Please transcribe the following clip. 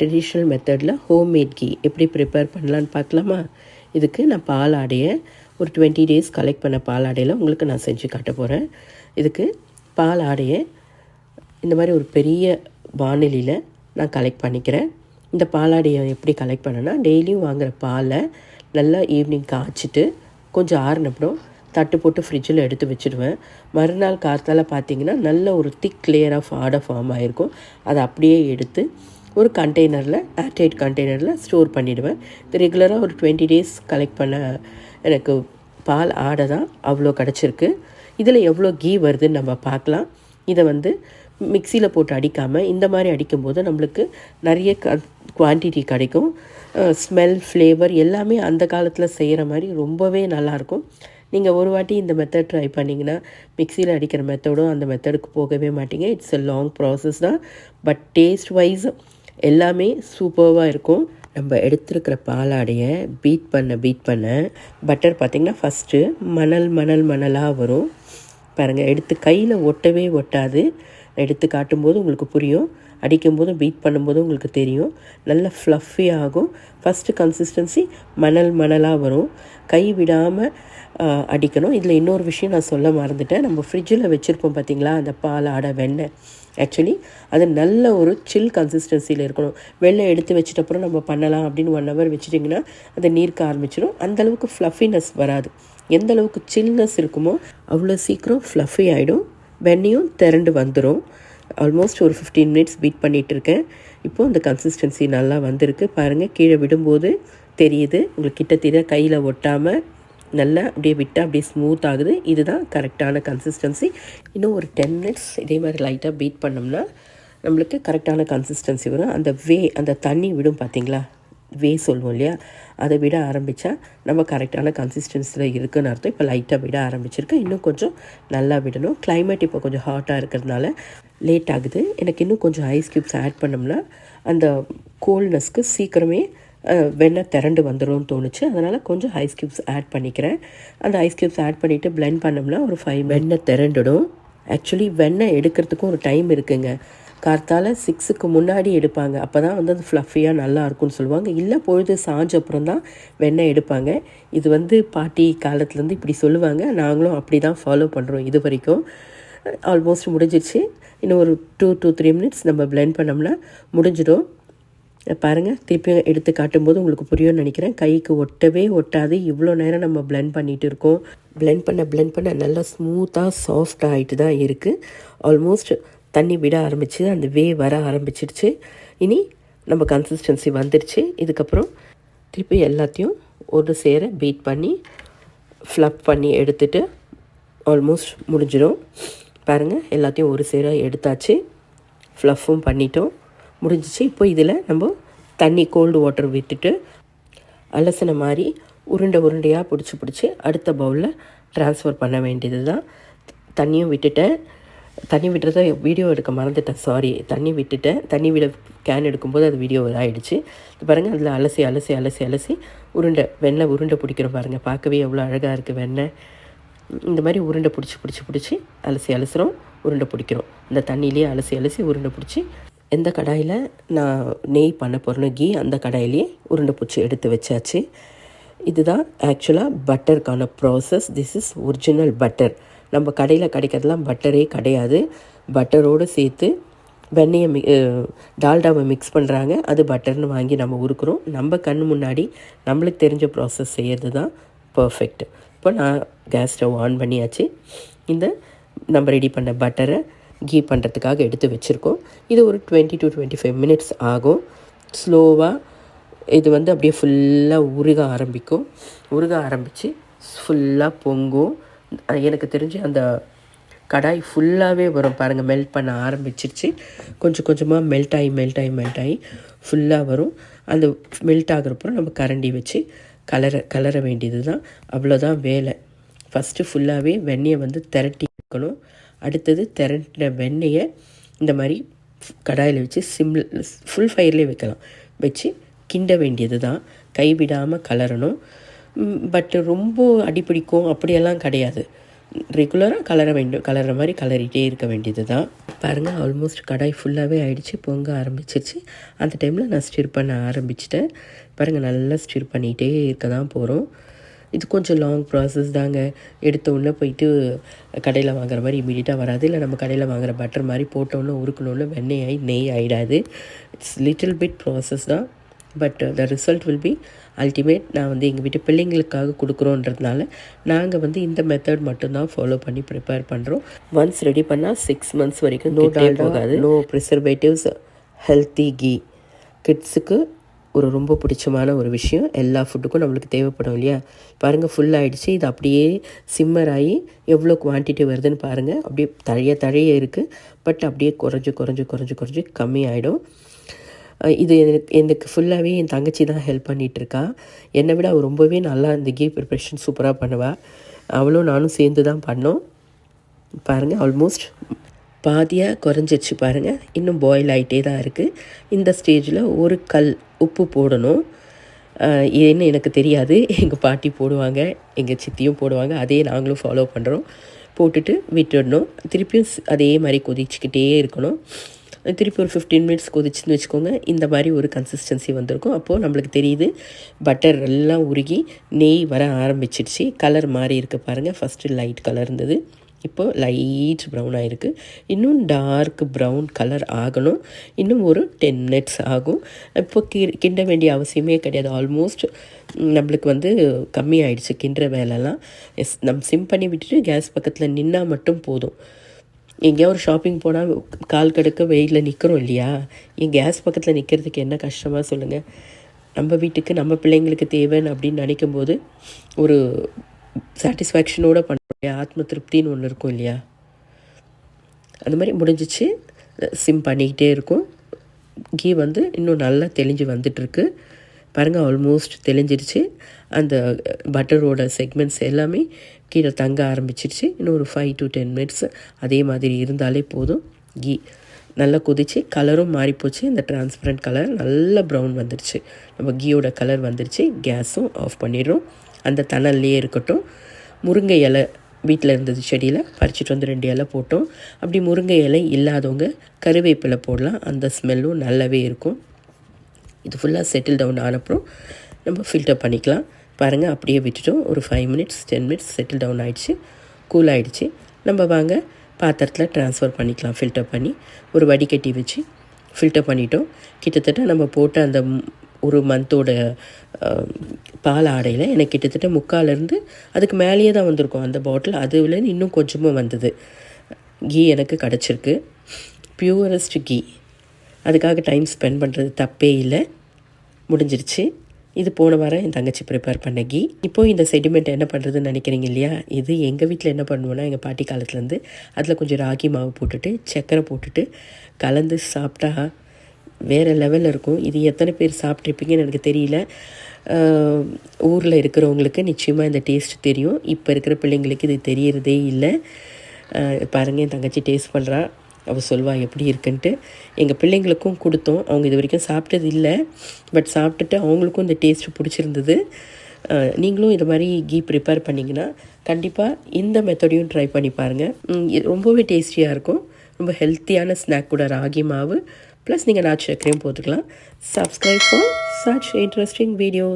Traditional மெத்தடில் homemade key எப்படி prepare பண்ணலான்னு பார்க்கலாமா? இதுக்கு நான் பால் ஆடையை ஒரு 20 டேஸ் கலெக்ட் பண்ண பால் ஆடையில் உங்களுக்கு நான் செஞ்சு காட்ட போகிறேன். இதுக்கு பால் ஆடையை இந்த மாதிரி ஒரு பெரிய வானிலையில் நான் கலெக்ட் பண்ணிக்கிறேன். இந்த பாலாடையை எப்படி கலெக்ட் பண்ணேன்னா, டெய்லியும் வாங்குகிற பாலை நல்லா ஈவினிங் காய்ச்சிட்டு கொஞ்சம் ஆறுனப்புறம் தட்டு போட்டு ஃப்ரிட்ஜில் எடுத்து வச்சுடுவேன். மறுநாள் காலத்தால் பார்த்திங்கன்னா நல்ல ஒரு திக் லேயர் ஆஃப் ஆடை ஃபார்ம் ஆகிருக்கும். அதை அப்படியே எடுத்து ஒரு கண்டெய்னரில், ஏர்டைட் கண்டெய்னரில் ஸ்டோர் பண்ணிவிடுவேன். இது ரெகுலராக ஒரு 20 டேஸ் கலெக்ட் பண்ண எனக்கு பால் ஆடை தான் அவ்வளோ கிடச்சிருக்கு. இதில் எவ்வளோ கீ வருதுன்னு நம்ம பார்க்கலாம். இதை மிக்சியில் போட்டு அடிக்காமல் இந்த மாதிரி அடிக்கும்போது நம்மளுக்கு நிறைய குவான்டிட்டி கிடைக்கும். ஸ்மெல், ஃப்ளேவர் எல்லாமே அந்த காலத்தில் செய்கிற மாதிரி ரொம்பவே நல்லாயிருக்கும். நீங்கள் ஒரு வாட்டி இந்த மெத்தட் ட்ரை பண்ணிங்கன்னா மிக்சியில் அடிக்கிற மெத்தடும் அந்த மெத்தடுக்கு போகவே மாட்டீங்க. இட்ஸ் எ லாங் ப்ராசஸ் தான், பட் டேஸ்ட் வைஸ் எல்லாமே சூப்பர்வாக இருக்கும். நம்ம எடுத்துருக்கிற பாலாடையை பீட் பண்ண பட்டர் பார்த்திங்கன்னா ஃபஸ்ட்டு மணலாக வரும் பாருங்கள். எடுத்து கையில் ஒட்டவே ஒட்டாது. எடுத்து காட்டும்போது உங்களுக்கு புரியும், அடிக்கும்போதும் பீட் பண்ணும்போதும் உங்களுக்கு தெரியும். நல்ல ஃப்ளஃபி ஆகும். ஃபஸ்ட்டு கன்சிஸ்டன்சி மணலாக வரும். கை விடாமல் அடிக்கணும். இதில் இன்னொரு விஷயம் நான் சொல்ல மறந்துட்டேன். நம்ம ஃப்ரிட்ஜில் வச்சுருப்போம் பார்த்திங்களா, அந்த பால் ஆடை வெண்ணெய், ஆக்சுவலி அது நல்ல ஒரு சில் கன்சிஸ்டன்சியில் இருக்கணும். வெள்ளை எடுத்து வச்சிட்டப்புறம் நம்ம பண்ணலாம் அப்படின்னு 1 hour வச்சுட்டிங்கன்னா அது நீர்க்க ஆரம்பிச்சிடும். அந்தளவுக்கு ஃப்ளஃபினஸ் வராது. எந்த அளவுக்கு சில்னஸ் இருக்குமோ அவ்வளோ சீக்கிரம் ஃப்ளஃபி ஆகிடும். வெண்ணையும் திரண்டு வந்துடும். ஆல்மோஸ்ட் ஒரு 15 minutes பீட் பண்ணிகிட்டு இருக்கேன். இப்போது இந்த கன்சிஸ்டன்சி நல்லா வந்திருக்கு பாருங்கள். கீழே விடும்போது தெரியுது உங்களுக்கு, கிட்ட கையில் ஒட்டாமல் நல்லா அப்படியே விட்டால் அப்படியே ஸ்மூத் ஆகுது. இதுதான் கரெக்டான கன்சிஸ்டன்சி. இன்னும் ஒரு 10 minutes இதே மாதிரி லைட்டாக பீட் பண்ணோம்னா நம்மளுக்கு கரெக்டான கன்சிஸ்டன்சி வரும். அந்த தண்ணி விடும் பார்த்திங்களா, சொல்லுவோம் இல்லையா, அதை விட ஆரம்பித்தா நம்ம கரெக்டான கன்சிஸ்டன்சியில் இருக்குதுன்னு அர்த்தம். இப்போ லைட்டாக விட ஆரம்பிச்சிருக்கு. இன்னும் கொஞ்சம் நல்லா விடணும். கிளைமேட் இப்போ கொஞ்சம் ஹாட்டாக இருக்கிறதுனால லேட் ஆகுது. எனக்கு இன்னும் கொஞ்சம் ஐஸ் க்யூப்ஸ் ஆட் பண்ணோம்னா அந்த கோல்ட்னஸ்க்கு சீக்கிரமே வெண்ணெய் திரண்டு வந்துடும் தோணுச்சு. அதனால் கொஞ்சம் ஐஸ் க்யூப்ஸ் ஆட் பண்ணிக்கிறேன். அந்த ஐஸ் க்யூப்ஸ் ஆட் பண்ணிவிட்டு பிளெண்ட் பண்ணோம்னா ஒரு 5 வெண்ணெய் திரண்டுடும். ஆக்சுவலி வெண்ணெய் எடுக்கிறதுக்கும் ஒரு டைம் இருக்குங்க. கார்த்தால் 6க்கு முன்னாடி எடுப்பாங்க. அப்போ தான் அது ஃப்ளஃபியாக நல்லா இருக்கும்னு சொல்லுவாங்க. இல்லை பொழுது சாஞ்ச அப்புறம் தான் வெண்ணெய் எடுப்பாங்க. இது பாட்டி காலத்துலேருந்து இப்படி சொல்லுவாங்க. நாங்களும் அப்படி தான் ஃபாலோ பண்ணுறோம் இது வரைக்கும். ஆல்மோஸ்ட் முடிஞ்சிடுச்சு. இன்னும் ஒரு 2 to 3 minutes நம்ம பிளெண்ட் பண்ணோம்னா முடிஞ்சிடும். பாருங்கள், திருப்பி எடுத்து காட்டும்போது உங்களுக்கு புரியும்னு நினைக்கிறேன். கைக்கு ஒட்டவே ஒட்டாது. இவ்வளோ நேரம் நம்ம பிளெண்ட் பண்ணிகிட்டு இருக்கோம். பிளெண்ட் பண்ண நல்லா ஸ்மூத்தாக சாஃப்ட் ஆகிட்டு தான் இருக்குது. ஆல்மோஸ்ட் தண்ணி விட ஆரம்பிச்சு அந்த வர ஆரம்பிச்சிடுச்சு. இனி நம்ம கன்சிஸ்டன்சி வந்துடுச்சு. இதுக்கப்புறம் திருப்பி எல்லாத்தையும் ஒரு சேர பீட் பண்ணி ஃப்ளப் பண்ணி எடுத்துகிட்டு ஆல்மோஸ்ட் முடிஞ்சிடும். பாருங்கள், எல்லாத்தையும் ஒரு சேர எடுத்தாச்சு. ஃப்ளஃப்பும் பண்ணிட்டோம், முடிஞ்சிச்சு. இப்போ இதில் நம்ம தண்ணி கோல்டு வாட்டர் விட்டுட்டு அலசின மாதிரி உருண்டையாக பிடிச்சி அடுத்த பவுலில் ட்ரான்ஸ்ஃபர் பண்ண வேண்டியது தான். தண்ணியும் விட்டுட்டேன். தண்ணி விட்டுறத வீடியோ எடுக்க மறந்துட்டேன், சாரி. தண்ணி விட கேன் எடுக்கும்போது அது வீடியோ ஆகிடுச்சு. பாருங்கள், அதில் அலசி வெண்ணெய் உருண்டை பிடிக்கிறோம் பாருங்கள். பார்க்கவே எவ்வளோ அழகாக இருக்குது வெண்ணெய். இந்த மாதிரி உருண்டை பிடிச்சி அலசுகிறோம், உருண்டை பிடிக்கிறோம். இந்த தண்ணியிலே அலசி உருண்டை பிடிச்சி எந்த கடாயில் நான் நெய் பண்ண போகிறேன்னு கீ, அந்த கடாயிலே உருண்டை பிடிச்சி எடுத்து வச்சாச்சு. இதுதான் ஆக்சுவலாக பட்டருக்கான process. This is original butter. நம்ம கடையில் கிடைக்கிறதுலாம் பட்டரே கிடையாது. பட்டரோடு சேர்த்து வெண்ணெயை டால்டாவை மிக்ஸ் பண்ணுறாங்க. அது பட்டர்னு வாங்கி நம்ம உருக்குறோம். நம்ம கண் முன்னாடி நம்மளுக்கு தெரிஞ்ச ப்ராசஸ் செய்கிறது தான் பர்ஃபெக்ட். இப்போ நான் கேஸ் ஸ்டவ் ஆன் பண்ணியாச்சு. இந்த நம்ம ரெடி பண்ண பட்டரை கீ பண்ணுறதுக்காக எடுத்து வச்சுருக்கோம். இது ஒரு 20 to 25 minutes ஆகும். ஸ்லோவாக இது அப்படியே ஃபுல்லாக உருக ஆரம்பித்து ஃபுல்லாக பொங்கும். எனக்கு தெரிஞ்சு அந்த கடாய் ஃபுல்லாகவே வரும் பாருங்கள். மெல்ட் பண்ண ஆரம்பிச்சிருச்சு. கொஞ்சம் கொஞ்சமாக மெல்ட் ஆகி ஃபுல்லாக வரும். அந்த மெல்ட் ஆகிறப்பறம் நம்ம கரண்டி வச்சு கலர வேண்டியது தான். அவ்வளோதான் வேலை. ஃபஸ்ட்டு ஃபுல்லாகவே வெண்ணெயை திரட்டி வைக்கணும். அடுத்தது திரட்டின வெண்ணெயை இந்த மாதிரி கடாயில் வச்சு ஃபுல் ஃபயர்லேயே வச்சு கிண்ட வேண்டியது தான். கைவிடாமல் கலரணும். பட் ரொம்ப அடிப்பிடிக்கும் அப்படியெல்லாம் கிடையாது. ரெகுலராக கலர மாதிரி கலரிட்டே இருக்க வேண்டியது தான். பாருங்கள், ஆல்மோஸ்ட் கடாய் ஃபுல்லாகவே ஆகிடுச்சு, பொங்க ஆரம்பிச்சிருச்சு. அந்த டைமில் நான் ஸ்டிர் பண்ண ஆரம்பிச்சிட்டேன். பாருங்கள், நல்லா ஸ்டிர் பண்ணிகிட்டே இருக்க தான் போகிறோம். இது கொஞ்சம் லாங் ப்ராசஸ் தாங்க. எடுத்த உடனே போயிட்டு கடையில் வாங்குற மாதிரி இமீடியட்டாக வராது. இல்லை நம்ம கடையில் வாங்குகிற பட்டர் மாதிரி போட்டோன்னே உருக்கணுன்னு வெண்ணெய் ஆகி நெய் ஆகிடாது. இட்ஸ் லிட்டில் பிட் ப்ராசஸ் தான், but the result will be ultimate. நான் வந்து எங்கள் வீட்டு பிள்ளைங்களுக்காக கொடுக்குறோன்றதுனால நாங்கள் இந்த மெத்தட் மட்டும்தான் ஃபாலோ பண்ணி ப்ரிப்பேர் பண்ணுறோம். ஒன்ஸ் ரெடி பண்ணால் 6 months வரைக்கும் நோ டால்டா போகாது, நோ ப்ரிசர்வேட்டிவ்ஸ், ஹெல்த்தி கீ. கிட்ஸுக்கு ஒரு ரொம்ப பிடிச்சமான ஒரு விஷயம். எல்லா ஃபுட்டுக்கும் நம்மளுக்கு தேவைப்படும் இல்லையா? பாருங்கள், ஃபுல் ஆகிடுச்சு. இது அப்படியே சிம்மர் ஆகி எவ்வளோ குவான்டிட்டி வருதுன்னு பாருங்கள். அப்படியே தழைய இருக்குது, பட் அப்படியே குறைஞ்சு கம்மி ஆகிடும். இது எனக்கு ஃபுல்லாகவே என் தங்கச்சி தான் ஹெல்ப் பண்ணிகிட்ருக்கா. என்னை விட அவள் ரொம்பவே நல்லா இந்த கீ ப்ரிப்ரேஷன் சூப்பராக பண்ணுவாள். அவளும் நானும் சேர்ந்து தான் பண்ணோம். பாருங்கள், ஆல்மோஸ்ட் பாதியாக குறைஞ்சிருச்சு பாருங்கள். இன்னும் பாயில் ஆகிட்டே தான் இருக்குது. இந்த ஸ்டேஜில் ஒரு கல் உப்பு போடணும். ஏன்னு எனக்கு தெரியாது, எங்கள் பாட்டி போடுவாங்க, எங்கள் சித்தியும் போடுவாங்க. அதே நாங்களும் ஃபாலோ பண்ணுறோம். போட்டுட்டு விட்டுடணும். திருப்பியும் அதே மாதிரி கொதிச்சுக்கிட்டே இருக்கணும். திருப்பி ஒரு 15 minutes கொதிச்சுன்னு வச்சுக்கோங்க. இந்த மாதிரி ஒரு கன்சிஸ்டன்சி வந்திருக்கும். அப்போது நம்மளுக்கு தெரியுது பட்டர் எல்லாம் உருகி நெய் வர ஆரம்பிச்சிடுச்சு. கலர் மாறி இருக்குது பாருங்கள். ஃபஸ்ட்டு லைட் கலர் இருந்தது, இப்போது லைட் ப்ரௌன் ஆகிருக்கு. இன்னும் டார்க் ப்ரௌன் கலர் ஆகணும். இன்னும் ஒரு 10 minutes ஆகும். இப்போ கிண்ட வேண்டிய அவசியமே கிடையாது. ஆல்மோஸ்ட் நம்மளுக்கு கம்மி ஆகிடுச்சு கிண்டுற வேலைலாம். நம்ம சிம் பண்ணி விட்டுட்டு கேஸ் பக்கத்தில் நின்னால் மட்டும் போதும். எங்கேயா ஒரு ஷாப்பிங் போனால் கால் கடுக்க வெயிலில் நிற்கிறோம் இல்லையா? என் கேஸ் பக்கத்தில் நிற்கிறதுக்கு என்ன கஷ்டமாக சொல்லுங்கள். நம்ம வீட்டுக்கு நம்ம பிள்ளைங்களுக்கு தேவைன்னு அப்படின்னு நினைக்கும்போது ஒரு சாட்டிஸ்ஃபேக்ஷனோடு பண்ணுறோம். ஆத்ம திருப்தின்னு ஒன்று இருக்கும் இல்லையா? அந்த மாதிரி முடிஞ்சிச்சு. சிம் பண்ணிக்கிட்டே இருக்கும். கீ இன்னும் நல்லா தெளிஞ்சு வந்துட்டுருக்கு பாருங்கள். ஆல்மோஸ்ட் தெளிஞ்சிருச்சு. அந்த பட்டரோட செக்மெண்ட்ஸ் எல்லாமே கீழே தங்க ஆரம்பிச்சிருச்சு. இன்னும் ஒரு 5 to 10 minutes அதே மாதிரி இருந்தாலே போதும். கீ நல்லா கொதிச்சு கலரும் மாறிப்போச்சு. இந்த டிரான்ஸ்பரண்ட் கலர் நல்ல ப்ரௌன் வந்துடுச்சு. நம்ம கீயோட கலர் வந்துடுச்சு. கேஸும் ஆஃப் பண்ணிடுறோம். அந்த தணல்லையே இருக்கட்டும். முருங்கை இலை வீட்டில் இருந்தது, செடியில் பறிச்சிட்டு 2 இலை போட்டோம். அப்படி முருங்கை இலை இல்லாதவங்க கருவேப்பிலை போடலாம். அந்த ஸ்மெல்லும் நல்லாவே இருக்கும். இது ஃபுல்லாக செட்டில் டவுன் ஆனப்புறம் நம்ம ஃபில்டர் பண்ணிக்கலாம். பாருங்கள், அப்படியே விட்டுட்டோம். ஒரு 5 minutes 10 minutes செட்டில் டவுன் ஆகிடுச்சு, கூல் ஆகிடுச்சு. நம்ம வாங்க பாத்திரத்தில் ட்ரான்ஸ்ஃபர் பண்ணிக்கலாம். ஃபில்டர் பண்ணி ஒரு வடிகட்டி வச்சு ஃபில்டர் பண்ணிட்டோம். கிட்டத்தட்ட நம்ம போட்ட அந்த ஒரு மந்தோட பால் ஆடையில் எனக்கு கிட்டத்தட்ட 3/4 அதுக்கு மேலேயே தான் வந்திருக்கும் அந்த பாட்டில். அதுல இன்னும் கொஞ்சமாக வந்தது. கீ எனக்கு கிடச்சிருக்கு. பியூரஸ்ட் கீ. அதுக்காக டைம் ஸ்பெண்ட் பண்ணுறது தப்பே இல்லை. முடிஞ்சிருச்சு. இது போன வாரம் என் தங்கச்சி ப்ரிப்பேர் பண்ண கீ. இப்போது இந்த செடிமெண்ட் என்ன பண்ணுறதுன்னு நினைக்கிறீங்க இல்லையா? இது எங்கள் வீட்டில் என்ன பண்ணுவோன்னா, எங்கள் பாட்டி காலத்துலேருந்து அதில் கொஞ்சம் ராகி மாவு போட்டுட்டு சர்க்கரை போட்டுட்டு கலந்து சாப்பிட்டா வேறு லெவலில் இருக்கும். இது எத்தனை பேர் சாப்பிட்ருப்பீங்கன்னு எனக்கு தெரியல. ஊரில் இருக்கிறவங்களுக்கு நிச்சயமாக இந்த டேஸ்ட் தெரியும். இப்போ இருக்கிற பிள்ளைங்களுக்கு இது தெரியறதே இல்லை. பாருங்கள், என் தங்கச்சி டேஸ்ட் பண்ணுறா. அவள் சொல்வா எப்படி இருக்குன்ட்டு. எங்கள் பிள்ளைங்களுக்கும் கொடுத்தோம். அவங்க இது வரைக்கும் சாப்பிட்டது இல்லை, பட் சாப்பிட்டுட்டு அவங்களுக்கும் இந்த டேஸ்ட் பிடிச்சிருந்தது. நீங்களும் இது மாதிரி கீ ப்ரிப்பேர் பண்ணிங்கன்னா கண்டிப்பாக இந்த மெத்தடையும் ட்ரை பண்ணி பாருங்கள். ரொம்பவே டேஸ்டியாக இருக்கும். ரொம்ப ஹெல்த்தியான ஸ்நாக் கூட. ராகி மாவு ப்ளஸ் நீங்கள் நாட்டு சர்க்கரையும் போட்டுக்கலாம். Subscribe for such interesting videos.